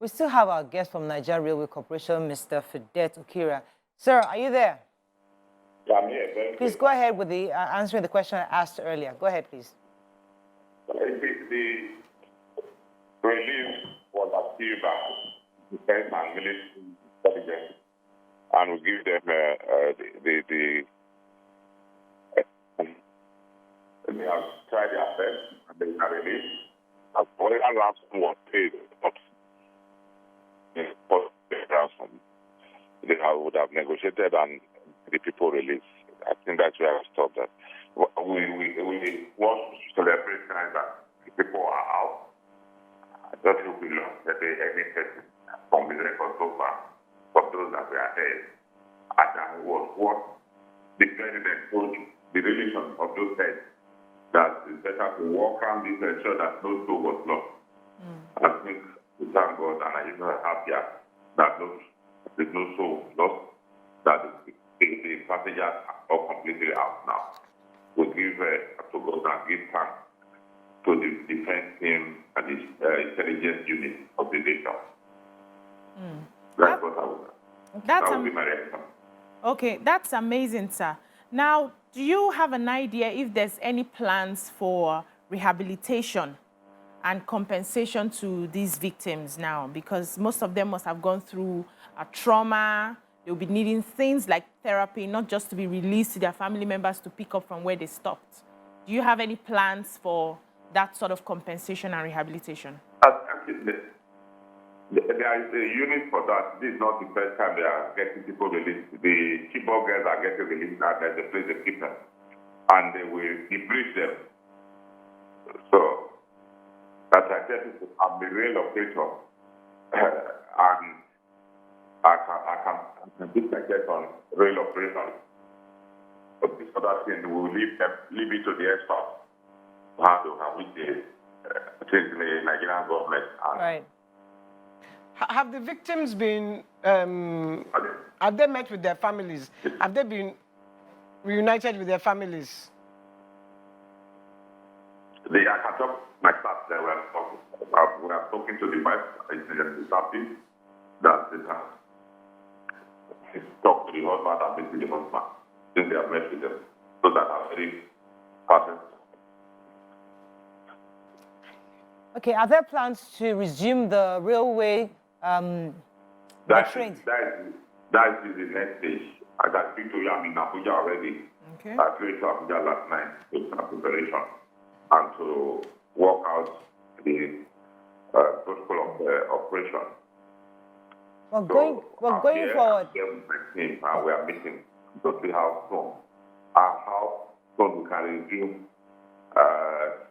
We still have our guest from Nigeria Railway Corporation, Mr. Fidet Okhiria. Sir, are you there? Yeah, I'm here. Please go ahead with the answering the question I asked earlier. Go ahead, please. The release was achieved by defense and military intelligence, and we give them they have tried their best and they are released. As whatever ransom was paid, they would have negotiated and the people released. I think that's where I stopped that. We want to celebrate time that the people are out. I don't think we lost any person from the record so far, from those that were ahead. And that was what the president told you, the relation of those heads, that it's better to walk around this and ensure that no soul was lost. I think we thank God, and I even happier that there's no soul lost, that the passengers are all completely out now. We give to God and give thanks to the defense team and the intelligence unit of the nation. That's what I would. That would be my reaction. Okay, that's amazing, sir. Now, do you have an idea if there's any plans for rehabilitation and compensation to these victims now? Because most of them must have gone through a trauma. They'll be needing things like therapy, not just to be released to their family members to pick up from where they stopped. Do you have any plans for that sort of compensation and rehabilitation? There is a unit for that. This is not the first time they are getting people released. The keyboard girls are getting released, and there's a place they keep them. And they will debrief them. So, as I said, I'm the real operator. And I can do my best on rail operation. But this other thing, we will leave it to the experts to handle, which is the Nigerian government. Right. Have the victims been, have they met with their families? Have they been reunited with their families? I can talk my staff there. We are talking to the wife, the staffing, that they talk to the husband and meet with the husband. Since they have met with them. So that are very person. Okay, are there plans to resume the railway trains? That is the next stage. I got people to in Abuja already. Okay. I flew to Abuja last night to start preparation and to work out the protocol of the operation. We're going forward. And we are meeting to see how soon we can resume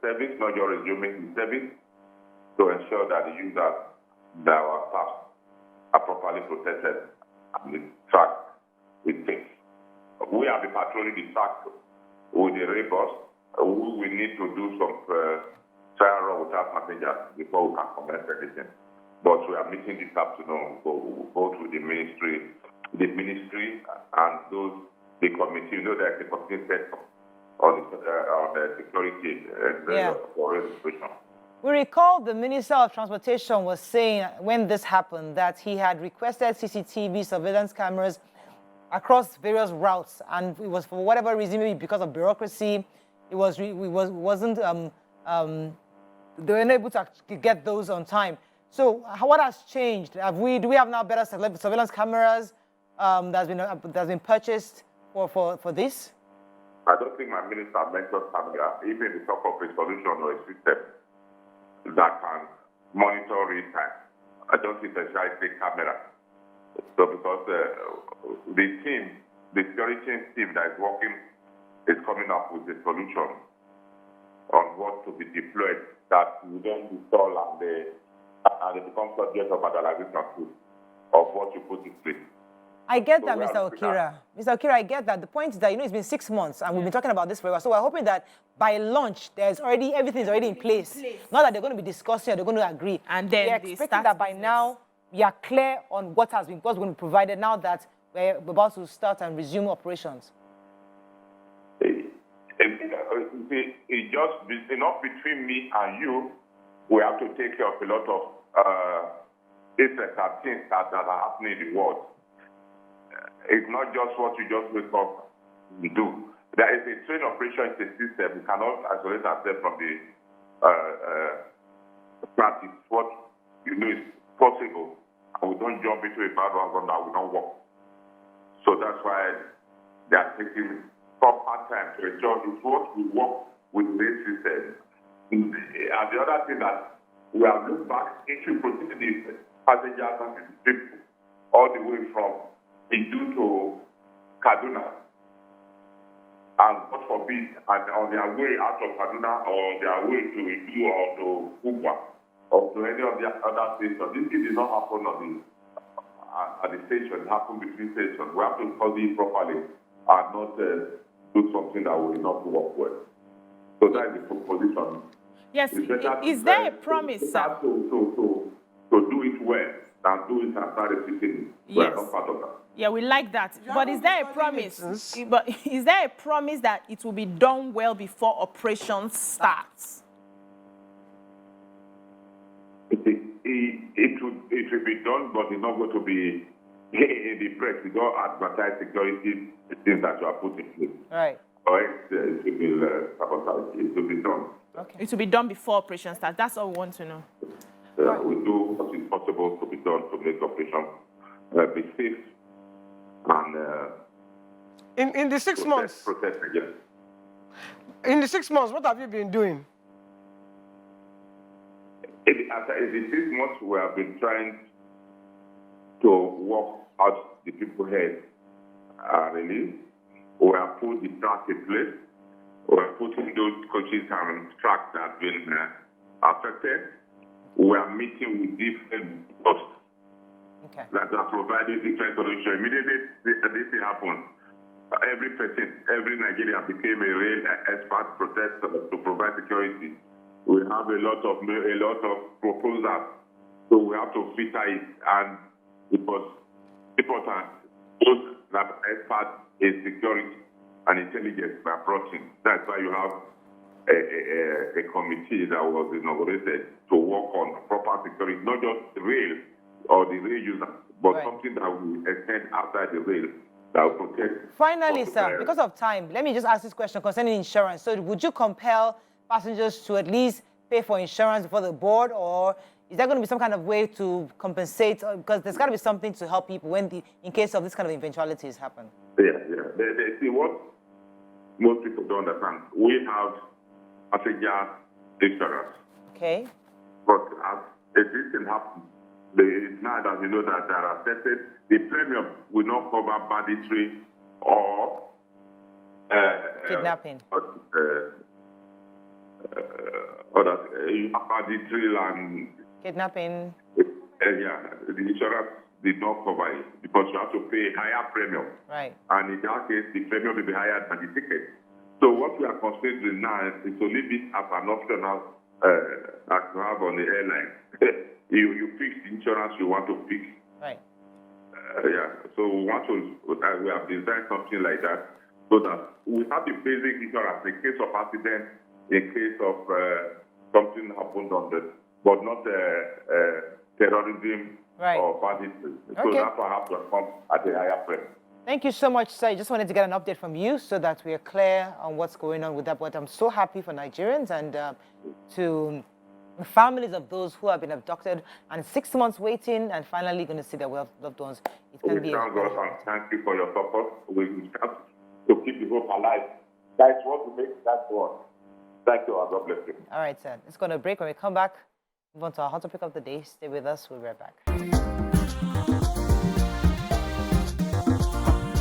service, not just resuming the service, to ensure that the users, that our staff are properly protected and the track is safe. We have been patrolling the track with the rail bus. We need to do some trial run without passengers before we can commence anything. But we are meeting this afternoon, both with the ministry and the committee. You know, there's a committee set on the security for registration. We recall the Minister of Transportation was saying when this happened that he had requested CCTV surveillance cameras across various routes, and it was for whatever reason, maybe because of bureaucracy, they were unable to get those on time. So what has changed? Do we have now better surveillance cameras that's been purchased for this? I don't think my minister mentioned camera, even the top of a solution or a system that can monitor real time. I don't think there's a camera. So because the security team that is working is coming up with a solution on what to be deployed that we don't install and they become subject of vandalization of what you put in place. I get that, Mr. Okhiria. Mr. Okhiria, I get that. The point is that, it's been 6 months, and we've been talking about this forever. So we're hoping that by launch, everything is already in place. Not that they're going to be discussing or they're going to agree. And then we're expecting that by now, we are clear on what's going to be provided now that we're about to start and resume operations. It's just enough between me and you. We have to take care of a lot of effects and things that are happening in the world. It's not just what you just wake up and do. There is a train operation, it's a system. We cannot isolate ourselves from the practice. What you know is possible, and we don't jump into a bad one that will not work. So that's why they are taking proper time to ensure it's what we work with the system. And the other thing that we have looked back into protecting the passengers and the people all the way from Idu to Kaduna. And God forbid, and on their way out of Kaduna or their way to Idu or to Kubwa or to any of the other stations, this did not happen at the station. It happened between stations. We have to study it properly and not do something that will not work well. So that is the proposition. Yes, is there a promise, sir? To do it well and do it and start repeating. Yes. Not part of that. Yeah, we like that. But is there a promise? But is there a promise that it will be done well before operation starts? It will be done, but it's not going to be in the press. We don't advertise security things that you are put in place. Right. Or it will be sabotaged. It will be done. Okay. It will be done before operation starts. That's all we want to know. We do what is possible to be done to make operation be safe and In the 6 months. Protest again. In the 6 months, what have you been doing? In the 6 months, we have been trying to work out the people's heads. Really, we have put the track in place. We are putting those coaches and tracks that have been affected. We are meeting with different posts that are providing different solutions. Immediately this thing happened, every person, every Nigerian became a real expert protester to provide security. We have a lot of proposals, so we have to filter it, and it was important. Those that are experts in security and intelligence were brought in. That's why you have a committee that was inaugurated to work on proper security, not just the rail or the rail user, but something that will extend outside the rail that will protect. Finally, sir, because of time, let me just ask this question concerning insurance. So would you compel passengers to at least pay for insurance before the board, or is there going to be some kind of way to compensate? Because there's got to be something to help people in case of this kind of eventualities happen. Yeah. They see what most people don't understand. We have passenger insurance. Okay. But as this thing happens, it's now that you know that there are certain, the premium will not cover banditry or kidnapping. Banditry and kidnapping. The insurance did not cover it because you have to pay a higher premium. Right. And in that case, the premium will be higher than the ticket. So what we are considering now is to leave it as an optional that you have on the airline. You fix the insurance you want to fix. Right. So we have designed something like that so that we have the basic insurance in case of accident, in case of something happened on the, but not terrorism or banditry. So that's what has to come at a higher price. Thank you so much, sir. I just wanted to get an update from you so that we are clear on what's going on with that. But I'm so happy for Nigerians and to families of those who have been abducted and 6 months waiting and finally going to see their loved ones. It can be. Thank God and thank you for your support. We have to keep the hope alive. That's what we make that one. Thank you, God bless you. All right, sir. It's going to break. When we come back, move on to our hot topic of the day. Stay with us. We'll be right back.